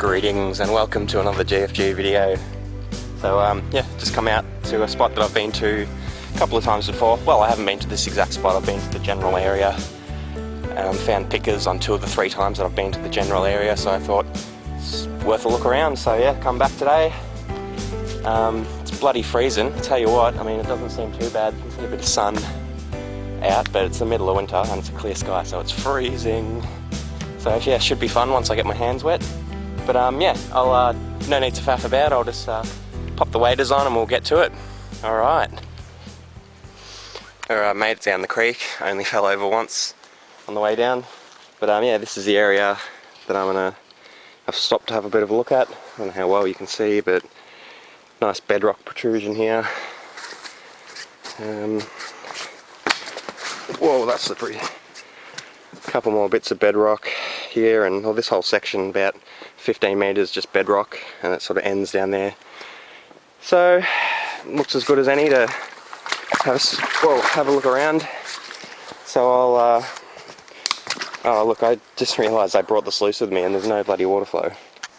Greetings and welcome to another GFG video. So yeah, just come out to a spot that I've been to a couple of times before. Well, I haven't been to this exact spot, I've been to the general area. Found pickers on 2 of the 3 times that I've been to the general area, so I thought it's worth a look around. So yeah, come back today. It's bloody freezing, I'll tell you what. I mean, it doesn't seem too bad. There's a bit of sun out, but it's the middle of winter and it's a clear sky, so it's freezing. So yeah, it should be fun once I get my hands wet. But yeah, I'll no need to faff about. I'll just pop the waders on and we'll get to it. Alright. Alright, made it down the creek. I only fell over once on the way down. But yeah, this is the area that I've stopped to have a bit of a look at. I don't know how well you can see, but nice bedrock protrusion here. Whoa, that's slippery. A couple more bits of bedrock here, and this whole section about 15 metres just bedrock, and it sort of ends down there. So looks as good as any to have a look around. So I'll oh look, I just realised I brought the sluice with me and there's no bloody water flow.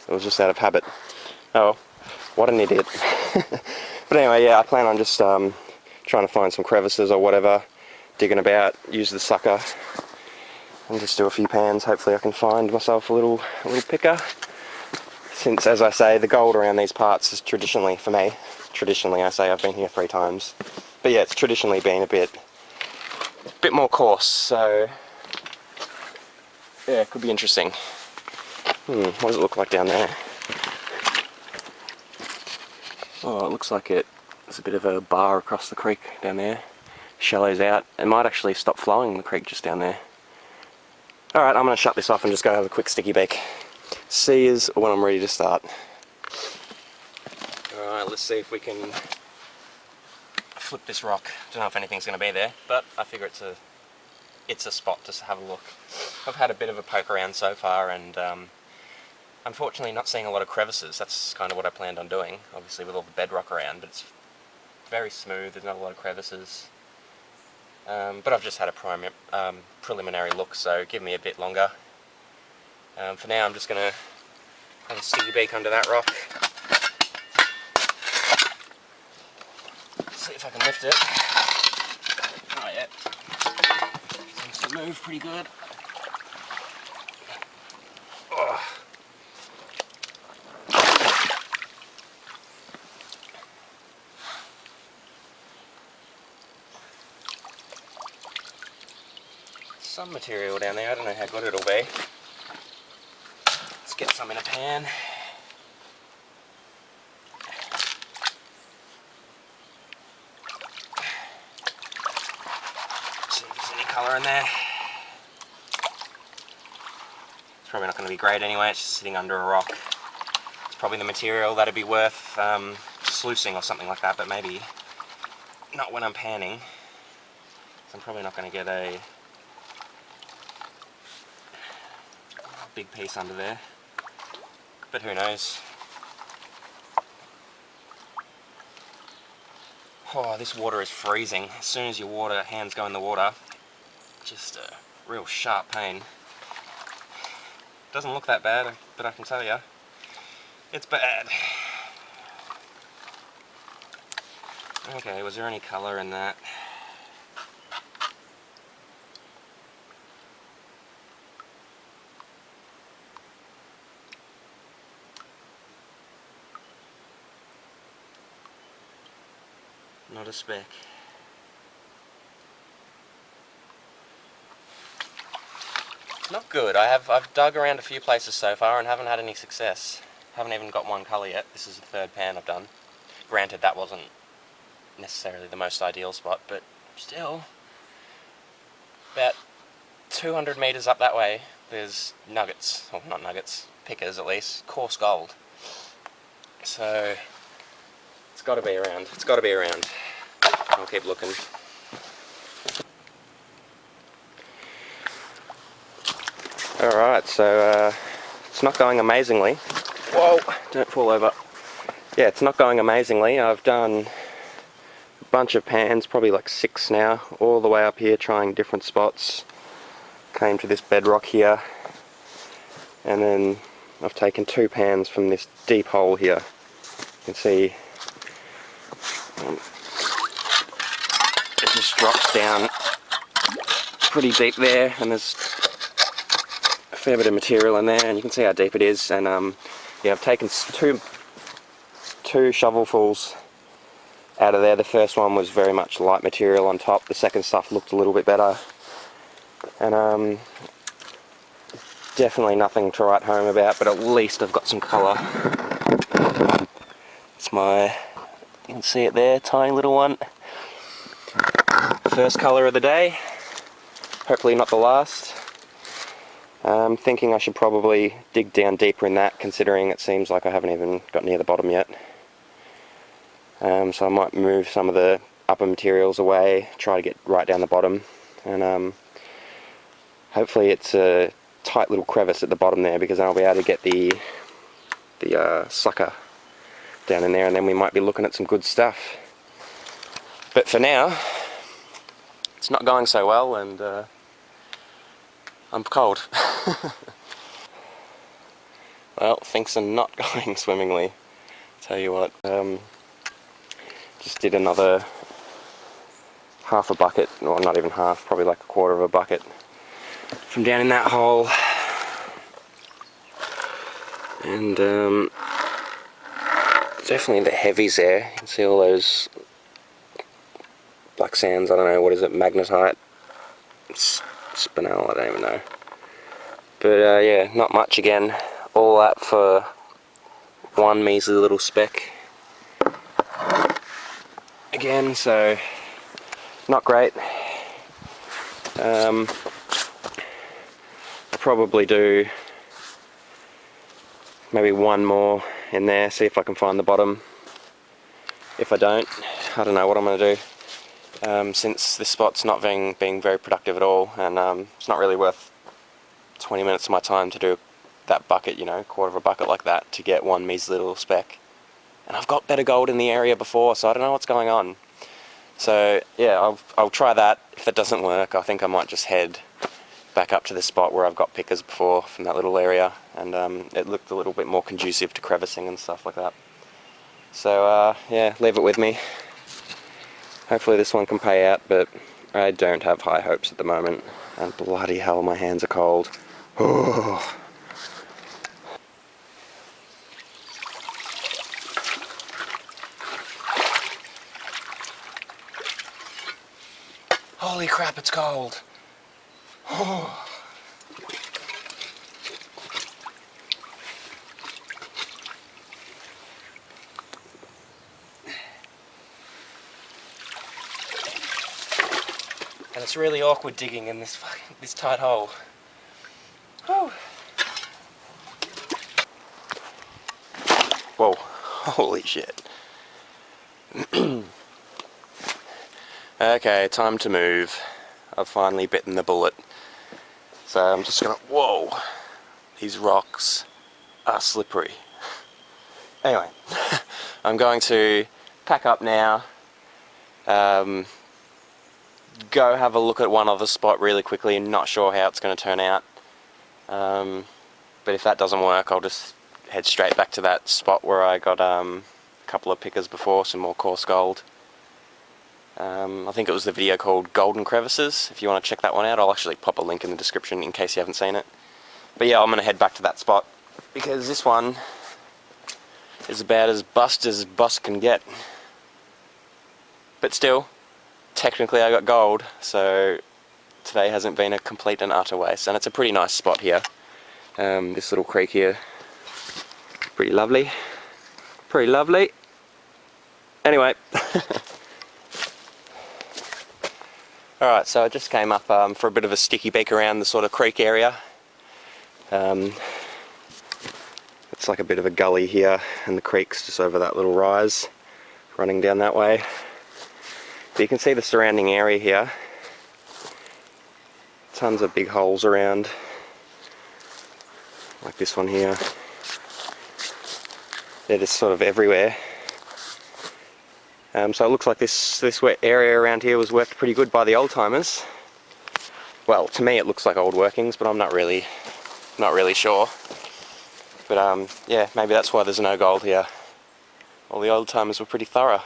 It was just out of habit. Oh, what an idiot. But anyway, yeah, I plan on just trying to find some crevices or whatever, digging about, use the sucker and just do a few pans. Hopefully I can find myself a little picker. Since, as I say, the gold around these parts is traditionally, for me, traditionally I say, I've been here 3 times, but yeah, it's traditionally been a bit more coarse, so yeah, it could be interesting. What does it look like down there? Oh, it looks like there's a bit of a bar across the creek down there. Shallows out. It might actually stop flowing, the creek just down there. Alright, I'm going to shut this off and just go have a quick sticky beak. See you when I'm ready to start. Alright, let's see if we can flip this rock. Don't know if anything's going to be there, but I figure it's a spot to have a look. I've had a bit of a poke around so far, and unfortunately not seeing a lot of crevices. That's kind of what I planned on doing, obviously with all the bedrock around, but it's very smooth, there's not a lot of crevices. But I've just had a preliminary look, so give me a bit longer. For now I'm just going to have a sticky beak under that rock. See if I can lift it. Oh yeah, seems to move pretty good. Oh. Some material down there, I don't know how good it'll be. Let's get some in a pan. See if there's any colour in there. It's probably not going to be great anyway, it's just sitting under a rock. It's probably the material that'd be worth sluicing or something like that, but maybe not when I'm panning. So I'm probably not going to get a big piece under there, but who knows. Oh, this water is freezing. As soon as your hands go in the water, just a real sharp pain. Doesn't look that bad, but I can tell you, it's bad. Okay, was there any colour in that? Not a speck. Not good. I've dug around a few places so far and haven't had any success. Haven't even got one colour yet. This is the 3rd pan I've done. Granted, that wasn't necessarily the most ideal spot, but still. About 200 metres up that way, there's nuggets. Well, not nuggets, pickers at least. Coarse gold. So it's got to be around. It's got to be around. I'll keep looking. Alright, so it's not going amazingly. Whoa, don't fall over. Yeah, it's not going amazingly. I've done a bunch of pans, probably like 6 now, all the way up here trying different spots. Came to this bedrock here, and then I've taken 2 pans from this deep hole here. You can see it just drops down pretty deep there, and there's a fair bit of material in there, and you can see how deep it is. And yeah, I've taken two shovelfuls out of there. The first one was very much light material on top. The second stuff looked a little bit better, and definitely nothing to write home about, but at least I've got some colour. It's my, you can see it there, tiny little one. First colour of the day, hopefully not the last. I'm thinking I should probably dig down deeper in that, considering it seems like I haven't even got near the bottom yet. So I might move some of the upper materials away, try to get right down the bottom, and hopefully it's a tight little crevice at the bottom there, because then I'll be able to get the sucker down in there, and then we might be looking at some good stuff. But for now, it's not going so well, and I'm cold. Well, things are not going swimmingly, tell you what. Just did another half a bucket, or not even half, probably like a quarter of a bucket from down in that hole. And definitely the heavies there. You can see all those black sands, I don't know, what is it, magnetite? Spinel, I don't even know. But yeah, not much again. All that for one measly little speck. Again, so not great. I'll probably do maybe one more in there, see if I can find the bottom. If I don't know what I'm going to do. Since this spot's not being very productive at all, and it's not really worth 20 minutes of my time to do that bucket, you know, quarter of a bucket like that, to get one measly little speck. And I've got better gold in the area before, so I don't know what's going on. So yeah, I'll try that. If that doesn't work, I think I might just head back up to the spot where I've got pickers before from that little area, and it looked a little bit more conducive to crevicing and stuff like that. So yeah, leave it with me. Hopefully this one can pay out, but I don't have high hopes at the moment. And bloody hell, my hands are cold. Oh. Holy crap, it's cold. Oh. And it's really awkward digging in this tight hole. Whew. Whoa, holy shit. Okay, time to move. I've finally bitten the bullet. So I'm just gonna, whoa, these rocks are slippery. Anyway, I'm going to pack up now, go have a look at one other spot really quickly. I'm not sure how it's going to turn out, but if that doesn't work, I'll just head straight back to that spot where I got a couple of pickers before, some more coarse gold. I think it was the video called Golden Crevices. If you want to check that one out, I'll actually pop a link in the description in case you haven't seen it. But yeah, I'm going to head back to that spot, because this one is about as bust can get. But still, technically I got gold, so today hasn't been a complete and utter waste. And it's a pretty nice spot here. This little creek here, pretty lovely. Pretty lovely. Anyway. Alright, so I just came up for a bit of a sticky beak around the sort of creek area. It's like a bit of a gully here, and the creek's just over that little rise, running down that way. But you can see the surrounding area here. Tons of big holes around, like this one here. They're just sort of everywhere. So it looks like this area around here was worked pretty good by the old timers. Well, to me it looks like old workings, but I'm not really sure. But yeah, maybe that's why there's no gold here. All the old timers were pretty thorough.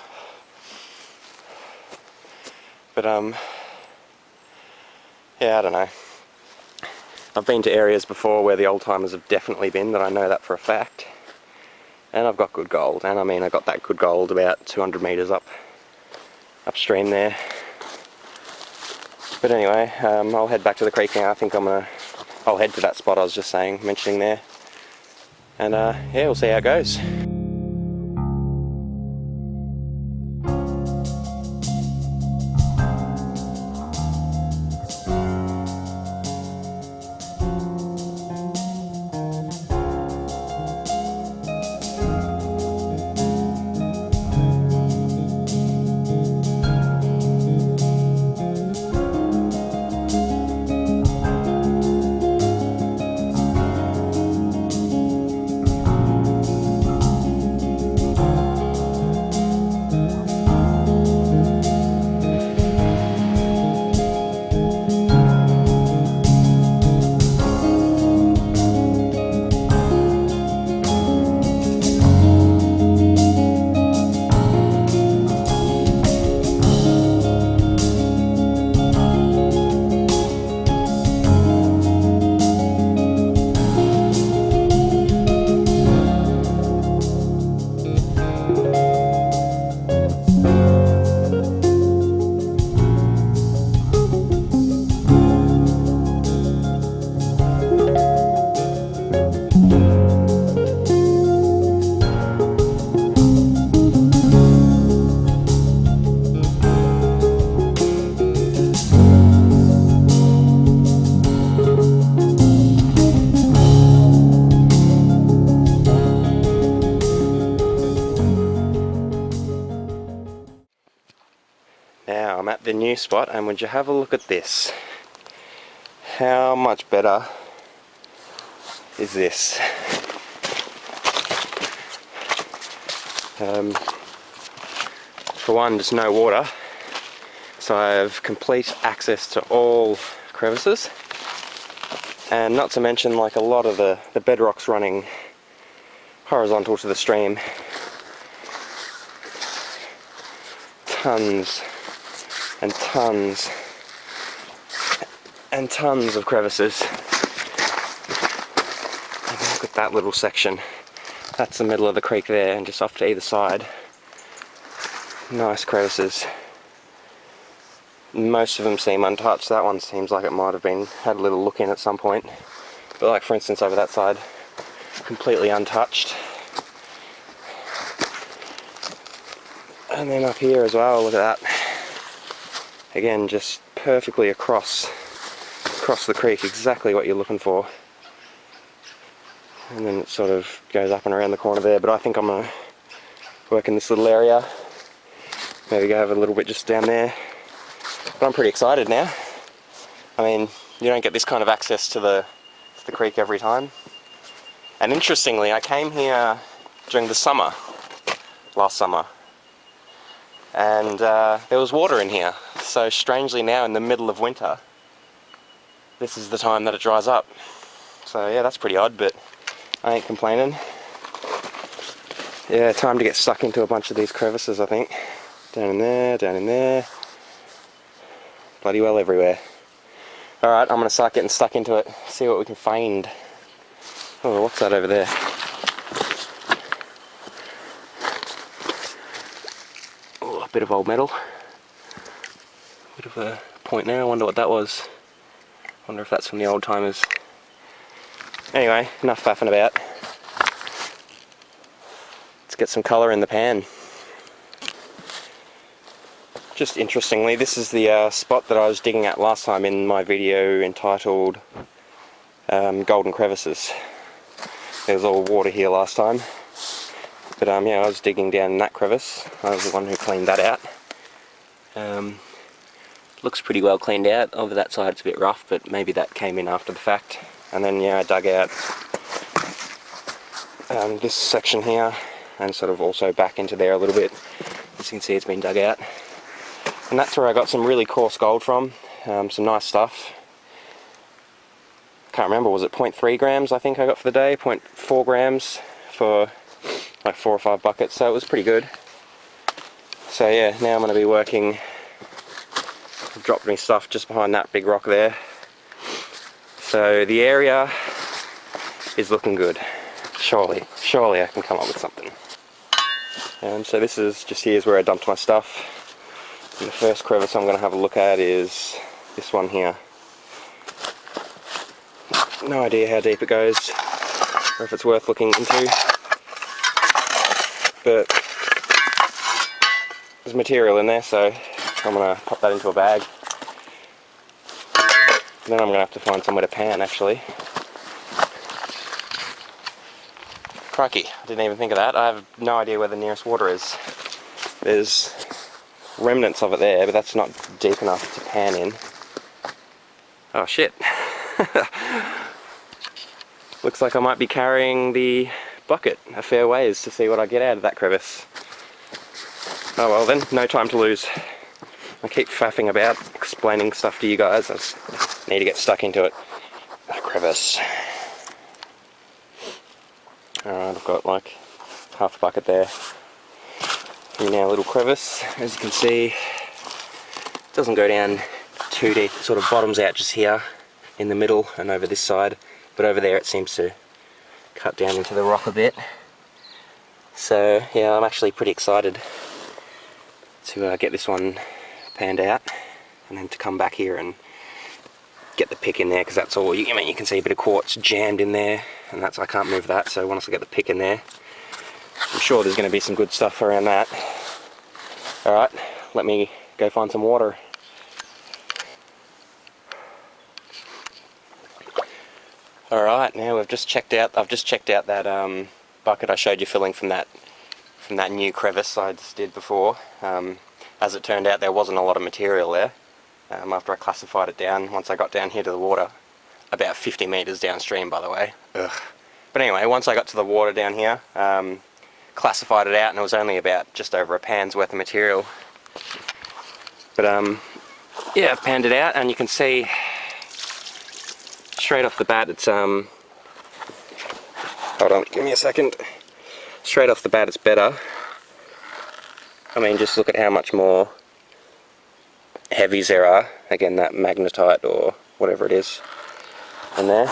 But yeah, I don't know. I've been to areas before where the old timers have definitely been, that I know that for a fact. And I've got good gold, and I mean I got that good gold about 200 metres upstream there. But anyway, I'll head back to the creek now. I think I'll head to that spot I was just mentioning there. And yeah, we'll see how it goes. Now I'm at the new spot, and would you have a look at this? How much better is this? For one, there's no water, so I have complete access to all crevices, and not to mention, like, a lot of the bedrock's running horizontal to the stream. Tons and tons and tons of crevices. Look at that little section. That's the middle of the creek there, and just off to either side, nice crevices. Most of them seem untouched. That one seems like it might have been had a little look in at some point, but like for instance over that side, completely untouched. And then up here as well, look at that. Again, just perfectly across the creek, exactly what you're looking for. And then it sort of goes up and around the corner there, but I think I'm going to work in this little area. Maybe go over a little bit just down there. But I'm pretty excited now. I mean, you don't get this kind of access to the creek every time. And interestingly, I came here during the summer, last summer. And there was water in here, so strangely now in the middle of winter, this is the time that it dries up. So yeah, that's pretty odd, but I ain't complaining. Yeah, time to get stuck into a bunch of these crevices, I think. Down in there, bloody well everywhere. Alright, I'm going to start getting stuck into it, see what we can find. Oh, what's that over there? Bit of old metal, bit of a point there. I wonder what that was. Wonder if that's from the old timers. Anyway, enough faffing about. Let's get some colour in the pan. Just interestingly, this is the spot that I was digging at last time in my video entitled Golden Crevices. There was all water here last time. But yeah, I was digging down in that crevice. I was the one who cleaned that out. Looks pretty well cleaned out. Over that side it's a bit rough, but maybe that came in after the fact. And then yeah, I dug out this section here, and sort of also back into there a little bit. As you can see, it's been dug out. And that's where I got some really coarse gold from. Some nice stuff. can't remember, was it 0.3 grams I think I got for the day, 0.4 grams for like 4 or 5 buckets, so it was pretty good. So yeah, now I'm going to be working, I've dropped me stuff just behind that big rock there. So the area is looking good. Surely I can come up with something. So this is just here's where I dumped my stuff. And the first crevice I'm going to have a look at is this one here. No idea how deep it goes, or if it's worth looking into, but there's material in there, so I'm going to pop that into a bag. And then I'm going to have to find somewhere to pan, actually. Crikey, I didn't even think of that. I have no idea where the nearest water is. There's remnants of it there, but that's not deep enough to pan in. Oh shit. Looks like I might be carrying the bucket a fair ways to see what I get out of that crevice. Oh well then, no time to lose. I keep faffing about explaining stuff to you guys. I just need to get stuck into it. A crevice. Alright, I've got like half a bucket there. And now a little crevice, as you can see, it doesn't go down too deep, it sort of bottoms out just here in the middle and over this side, but over there it seems to cut down into the rock a bit. So yeah, I'm actually pretty excited to get this one panned out and then to come back here and get the pick in there, because that's all, I mean, you can see a bit of quartz jammed in there, and that's, I can't move that, so once I get the pick in there, I'm sure there's going to be some good stuff around that. Alright, let me go find some water. Alright, now I've just checked out that bucket I showed you filling from that new crevice I just did before. As it turned out, there wasn't a lot of material there. After I classified it down, once I got down here to the water, about 50 meters downstream, by the way. Ugh. But anyway, once I got to the water down here, classified it out, and it was only about just over a pan's worth of material. But yeah, I've panned it out, and you can see straight off the bat it's hold on, give me a second. Straight off the bat it's better. I mean, just look at how much more heavies there are. Again, that magnetite or whatever it is in there.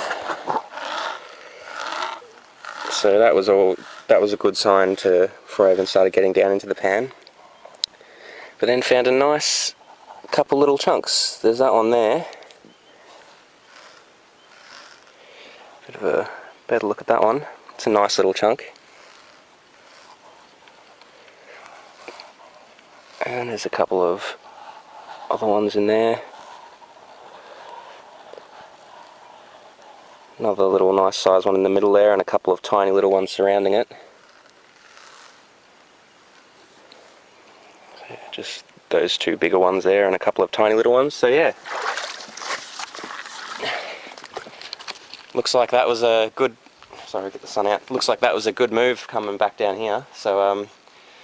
So that was a good sign before I even started getting down into the pan. But then found a nice couple little chunks. There's that one there. Bit of a better look at that one. It's a nice little chunk. And there's a couple of other ones in there. Another little nice size one in the middle there, and a couple of tiny little ones surrounding it. So yeah, just those two bigger ones there and a couple of tiny little ones. So yeah, looks like that was a good, sorry, get the sun out. Looks like that was a good move coming back down here. So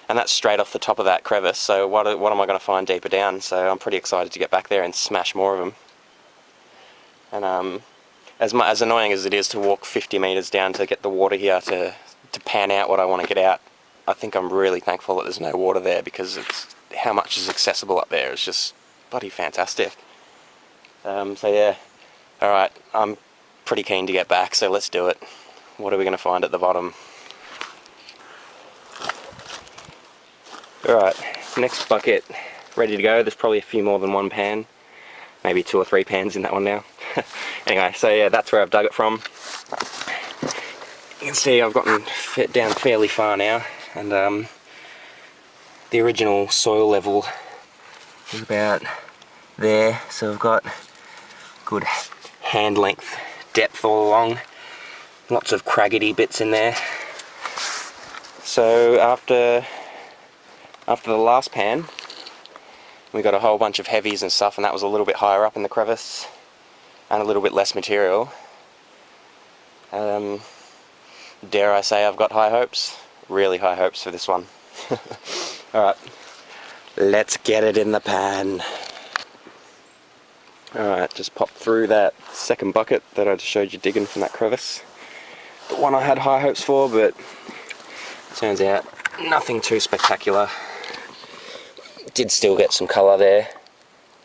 and that's straight off the top of that crevice, so what am I going to find deeper down? So I'm pretty excited to get back there and smash more of them. And as annoying as it is to walk 50 meters down to get the water here to pan out what I want to get out, I think I'm really thankful that there's no water there, because it's, how much is accessible up there is just bloody fantastic. So yeah, alright, I'm pretty keen to get back, so let's do it. What are we going to find at the bottom? Alright, next bucket ready to go. There's probably a few more than one pan, maybe 2 or 3 pans in that one now. Anyway, so yeah, that's where I've dug it from. You can see I've gotten down fairly far now, and the original soil level is about there, so I've got good hand length depth all along. Lots of craggedy bits in there. So after the last pan, we got a whole bunch of heavies and stuff, and that was a little bit higher up in the crevice and a little bit less material. Dare I say I've got high hopes? Really high hopes for this one. Alright, let's get it in the pan. Alright, just pop through that second bucket that I just showed you digging from that crevice. The one I had high hopes for, but turns out nothing too spectacular. Did still get some colour there,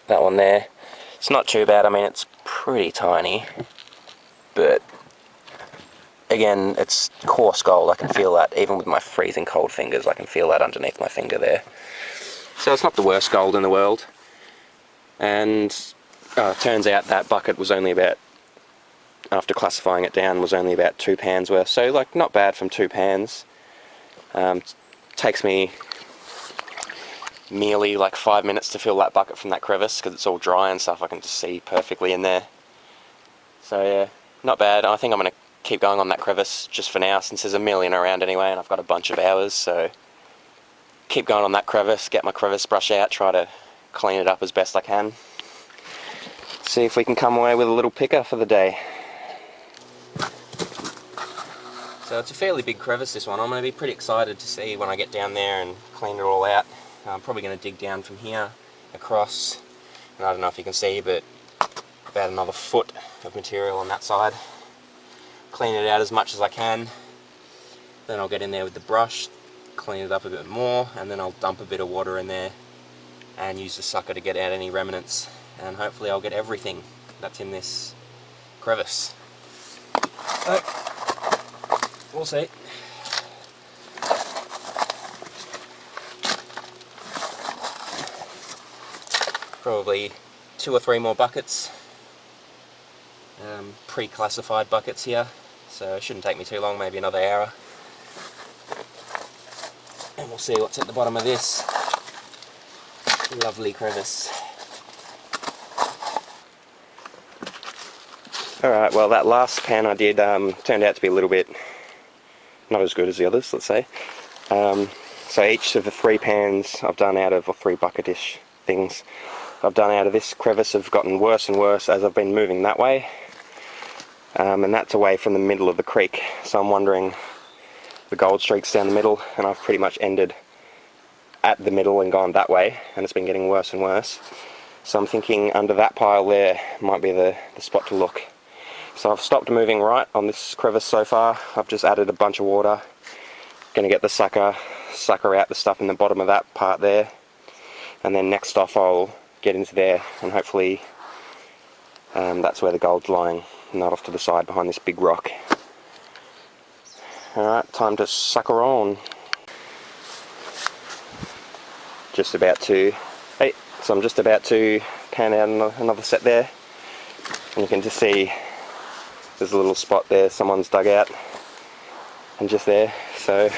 that one there. It's not too bad, I mean it's pretty tiny, but again it's coarse gold, I can feel that, even with my freezing cold fingers I can feel that underneath my finger there. So it's not the worst gold in the world, and turns out that bucket was only about, after classifying it down, was only about 2 pans worth, so like not bad from 2 pans. Takes me merely like 5 minutes to fill that bucket from that crevice because it's all dry and stuff. I can just see perfectly in there. So yeah, not bad. I think I'm going to keep going on that crevice just for now, since there's a million around anyway and I've got a bunch of hours. So keep going on that crevice, get my crevice brush out, try to clean it up as best I can. See if we can come away with a little picker for the day. So it's a fairly big crevice, this one. I'm going to be pretty excited to see when I get down there and clean it all out. I'm probably going to dig down from here across, and I don't know if you can see, but about another foot of material on that side. Clean it out as much as I can, then I'll get in there with the brush, clean it up a bit more, and then I'll dump a bit of water in there and use the sucker to get out any remnants, and hopefully I'll get everything that's in this crevice. So, we'll see. Probably 2 or 3 more buckets, pre-classified buckets here, so it shouldn't take me too long, maybe another hour, and we'll see what's at the bottom of this lovely crevice. Alright, well that last pan I did turned out to be a little bit not as good as the others, let's say. So each of the 3 pans I've done out of, or 3 bucket-ish things I've done out of this crevice have gotten worse and worse as I've been moving that way, and that's away from the middle of the creek, so I'm wondering, the gold streak's down the middle and I've pretty much ended at the middle and gone that way, and it's been getting worse and worse. So I'm thinking under that pile there might be the spot to look. So I've stopped moving right on this crevice so far. I've just added a bunch of water, gonna get the sucker out the stuff in the bottom of that part there, and then next off I'll get into there and hopefully that's where the gold's lying, not off to the side behind this big rock. Alright, time to sucker on. Just about to, hey, so I'm just about to pan out another set there, and you can just see there's a little spot there someone's dug out, and just there. So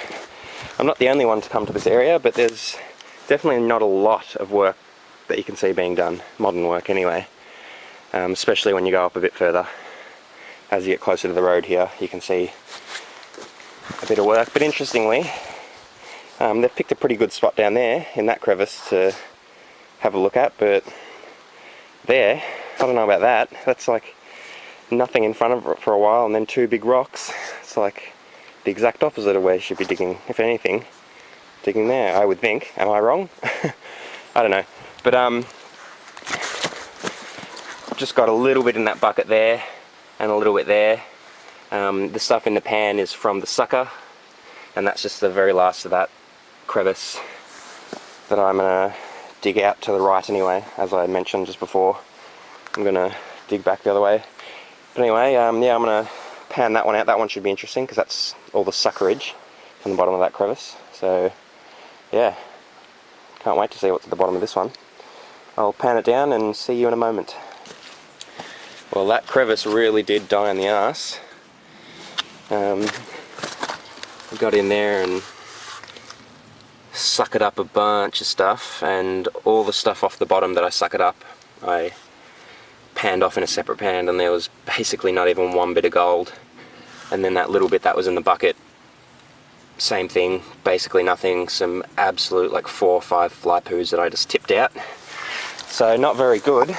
I'm not the only one to come to this area, but there's definitely not a lot of work that you can see being done, modern work anyway, especially when you go up a bit further. As you get closer to the road here, you can see a bit of work, but interestingly they've picked a pretty good spot down there in that crevice to have a look at, but there, I don't know about that, that's like nothing in front of it for a while and then 2 big rocks. It's like the exact opposite of where you should be digging, if anything, digging there, I would think. Am I wrong? I don't know, but just got a little bit in that bucket there and a little bit there. The stuff in the pan is from the sucker, and that's just the very last of that crevice that I'm going to dig out to the right anyway, as I mentioned just before. I'm going to dig back the other way. But anyway, yeah, I'm going to pan that one out. That one should be interesting because that's all the suckerage from the bottom of that crevice. So yeah, can't wait to see what's at the bottom of this one. I'll pan it down and see you in a moment. Well, that crevice really did die in the arse. I got in there and suckered up a bunch of stuff, and all the stuff off the bottom that I suckered up I panned off in a separate pan, and there was basically not even 1 bit of gold. And then that little bit that was in the bucket, same thing, basically nothing, some absolute like 4 or 5 fly poos that I just tipped out. So not very good.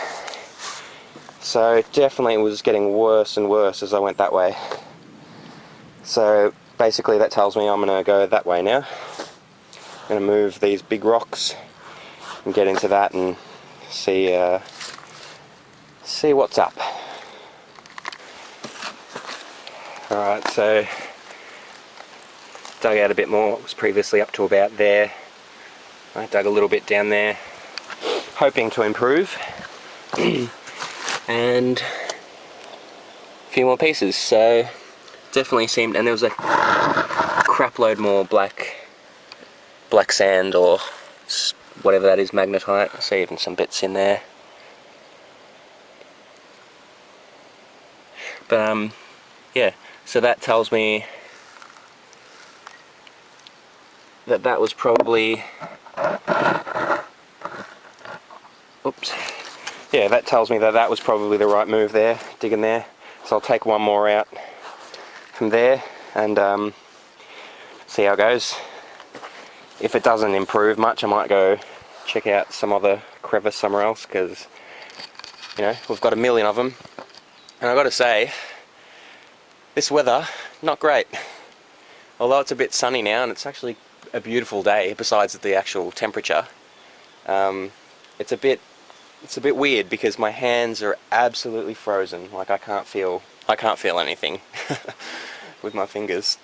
So it definitely was getting worse and worse as I went that way. So basically that tells me I'm going to go that way now. I'm going to move these big rocks and get into that and see what's up. Alright, so dug out a bit more. It was previously up to about there. I dug a little bit down there, hoping to improve. And a few more pieces, so definitely seemed, and there was a crap load more black sand or whatever that is, magnetite. I see even some bits in there. But yeah, so that tells me that that was probably, oops, yeah, that tells me that that was probably the right move there, digging there. So I'll take one more out from there and see how it goes. If it doesn't improve much, I might go check out some other crevice somewhere else, because, you know, we've got a million of them. And I've got to say, this weather, not great. Although it's a bit sunny now and it's actually a beautiful day, besides the actual temperature, it's a bit weird because my hands are absolutely frozen. Like I can't feel anything with my fingers,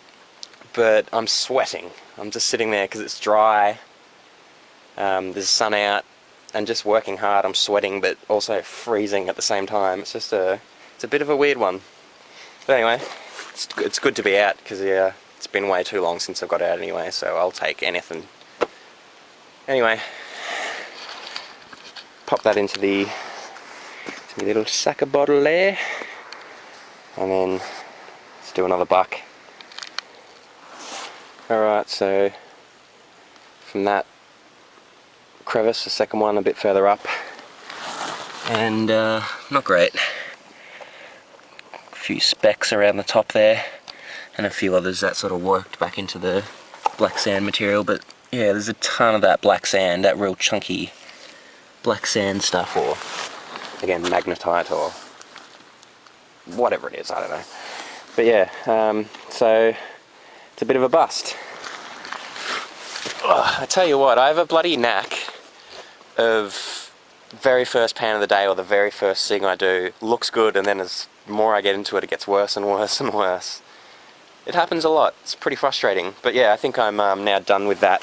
but I'm sweating. I'm just sitting there because it's dry. There's sun out, and just working hard. I'm sweating, but also freezing at the same time. It's just it's a bit of a weird one. But anyway, it's good to be out because yeah, it's been way too long since I've got out anyway. So I'll take anything. Anyway, pop that into the little sucker bottle there, and then let's do another buck. Alright, so from that crevice, the second one a bit further up, and not great. A few specks around the top there, and a few others that sort of worked back into the black sand material, but yeah, there's a ton of that black sand, that real chunky black sand stuff, or again magnetite or whatever it is, I don't know. But yeah, so it's a bit of a bust. Ugh, I tell you what, I have a bloody knack of very first pan of the day, or the very first thing I do looks good, and then as more I get into it, it gets worse and worse and worse. It happens a lot. It's pretty frustrating. But yeah, I think I'm now done with that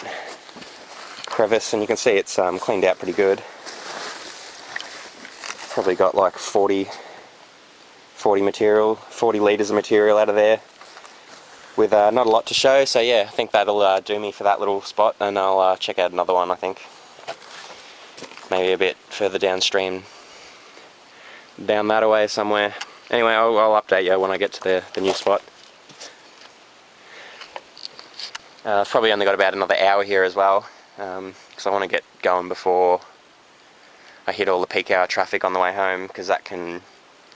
crevice, and you can see it's cleaned out pretty good. Probably got like 40 litres of material out of there, with not a lot to show. So yeah, I think that'll do me for that little spot, and I'll check out another one, I think. Maybe a bit further downstream, down that way somewhere. Anyway, I'll update you when I get to the new spot. I've probably only got about another hour here as well, because I want to get going before I hit all the peak hour traffic on the way home, because that can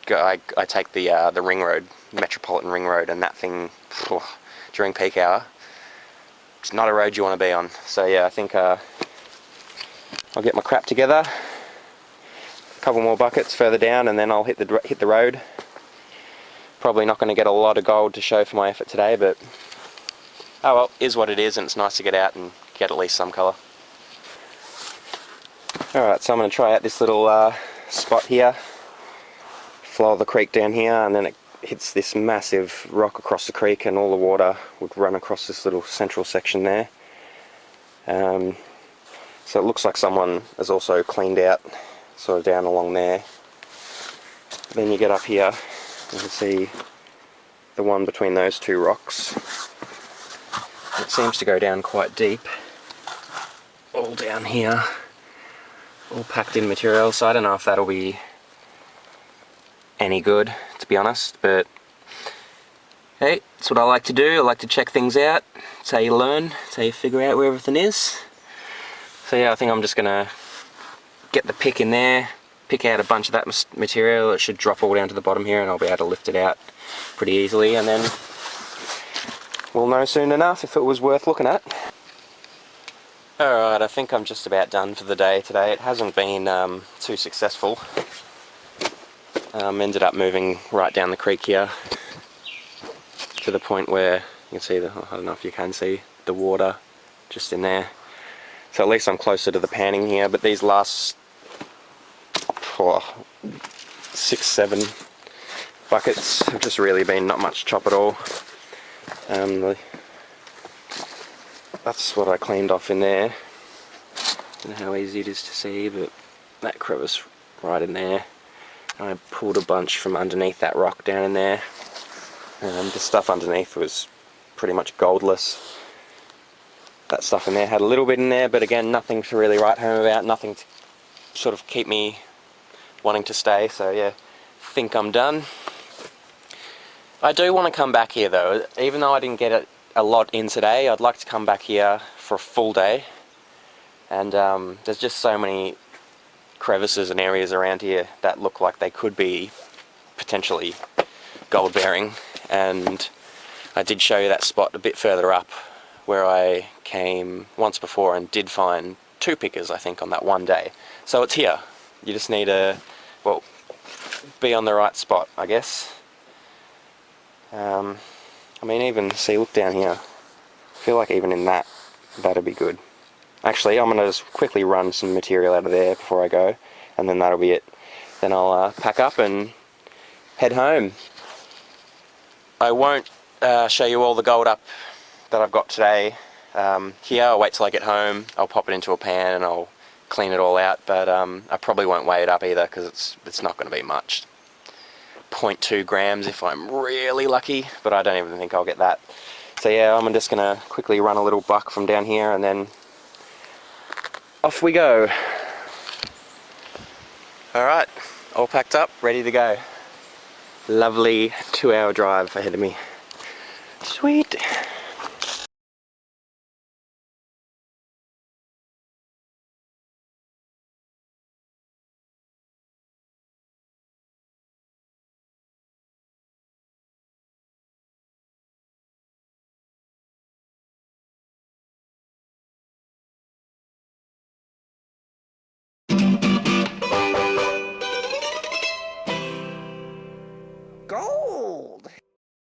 go, I take the ring road, Metropolitan Ring Road, and that thing, during peak hour, it's not a road you want to be on. So yeah, I think I'll get my crap together, a couple more buckets further down, and then I'll hit the road. Probably not going to get a lot of gold to show for my effort today, but oh well, is what it is, and it's nice to get out and get at least some colour. Alright, so I'm going to try out this little spot here, flow of the creek down here, and then it hits this massive rock across the creek, and all the water would run across this little central section there. So it looks like someone has also cleaned out sort of down along there. Then you get up here, you can see the one between those two rocks. It seems to go down quite deep, all down here, all packed in material, so I don't know if that'll be any good, to be honest, but hey, that's what I like to do. I like to check things out. It's how you learn, it's how you figure out where everything is. So yeah, I think I'm just gonna get the pick in there, pick out a bunch of that material. It should drop all down to the bottom here, and I'll be able to lift it out pretty easily, and then we'll know soon enough if it was worth looking at. Alright, I think I'm just about done for the day today. It hasn't been too successful. Ended up moving right down the creek here to the point where you can see I don't know if you can see the water just in there. So at least I'm closer to the panning here, but these last 6, 7 buckets have just really been not much chop at all. That's what I cleaned off in there. Don't know how easy it is to see, but that crevice right in there. I pulled a bunch from underneath that rock down in there. The stuff underneath was pretty much goldless. That stuff in there had a little bit in there, but again, nothing to really write home about, nothing to sort of keep me wanting to stay, so yeah, think I'm done. I do want to come back here though, even though I didn't get a lot in today, I'd like to come back here for a full day. And there's just so many crevices and areas around here that look like they could be potentially gold bearing. And I did show you that spot a bit further up where I came once before and did find 2 pickers, I think, on that one day. So it's here. You just need to, well, be on the right spot, I guess. I mean, even, see, look down here. I feel like even in that'd be good. Actually, I'm going to just quickly run some material out of there before I go, and then that'll be it. Then I'll pack up and head home. I won't show you all the gold up that I've got today here. I'll wait till I get home. I'll pop it into a pan and I'll clean it all out, but I probably won't weigh it up either because it's not going to be much. 0.2 grams if I'm really lucky, but I don't even think I'll get that. So yeah, I'm just going to quickly run a little buck from down here and then off we go. Alright, all packed up, ready to go. Lovely 2-hour drive ahead of me. Sweet.